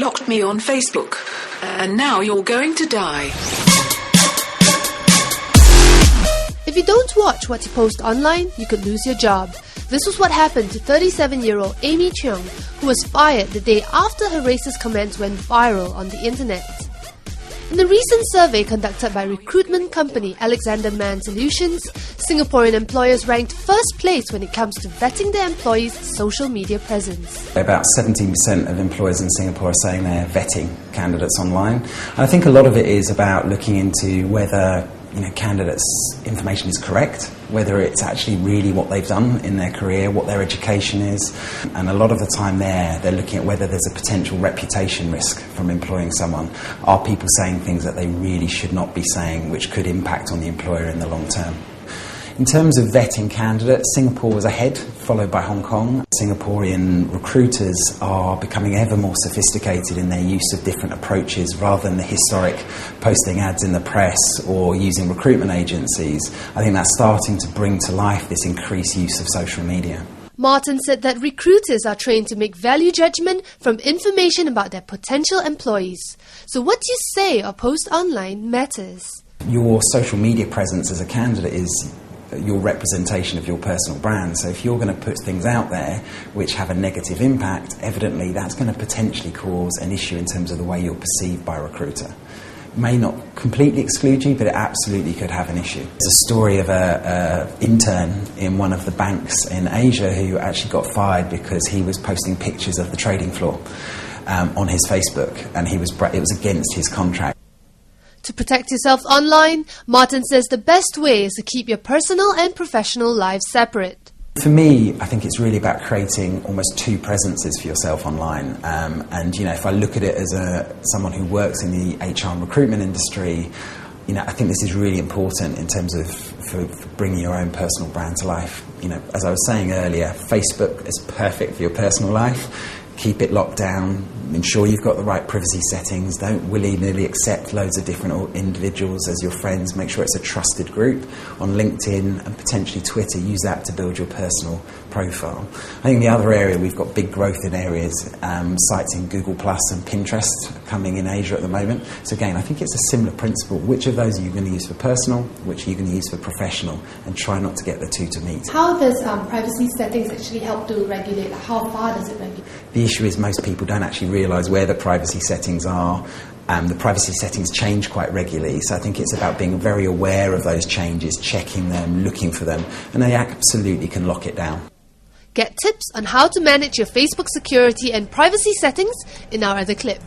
blocked me on Facebook, and now you're going to die. If you don't watch what you post online, you could lose your job. This was what happened to 37-year-old Amy Cheung, who was fired the day after her racist comments went viral on the internet. In a recent survey conducted by recruitment company Alexander Mann Solutions, Singaporean employers ranked first place when it comes to vetting their employees' social media presence. About 17% of employers in Singapore are saying they're vetting candidates online. And I think a lot of it is about looking into whether candidates' information is correct, whether it's actually really what they've done in their career, what their education is. And a lot of the time they're looking at whether there's a potential reputation risk from employing someone. Are people saying things that they really should not be saying, which could impact on the employer in the long term? In terms of vetting candidates, Singapore was ahead, followed by Hong Kong. Singaporean recruiters are becoming ever more sophisticated in their use of different approaches rather than the historic posting ads in the press or using recruitment agencies. I think that's starting to bring to life this increased use of social media. Martin said that recruiters are trained to make value judgment from information about their potential employees. So what you say or post online matters. Your social media presence as a candidate is your representation of your personal brand. So if you're going to put things out there which have a negative impact, evidently that's going to potentially cause an issue in terms of the way you're perceived by a recruiter. It may not completely exclude you, but it absolutely could have an issue. There's a story of an intern in one of the banks in Asia who actually got fired because he was posting pictures of the trading floor on his Facebook, and it was against his contract. To protect yourself online, Martin says the best way is to keep your personal and professional lives separate. For me, I think it's really about creating almost two presences for yourself online. And if I look at it as someone who works in the HR and recruitment industry, I think this is really important in terms of for bringing your own personal brand to life. As I was saying earlier, Facebook is perfect for your personal life. Keep it locked down, ensure you've got the right privacy settings, don't willy-nilly accept loads of different individuals as your friends, make sure it's a trusted group. On LinkedIn and potentially Twitter, use that to build your personal profile. I think the other area, we've got big growth in areas, sites in Google Plus and Pinterest coming in Asia at the moment. So again, I think it's a similar principle. Which of those are you going to use for personal, which are you going to use for professional, and try not to get the two to meet. How does privacy settings actually help to regulate? How far does it regulate? The issue is most people don't actually realise where the privacy settings are. The privacy settings change quite regularly, so I think it's about being very aware of those changes, checking them, looking for them, and they absolutely can lock it down. Get tips on how to manage your Facebook security and privacy settings in our other clip.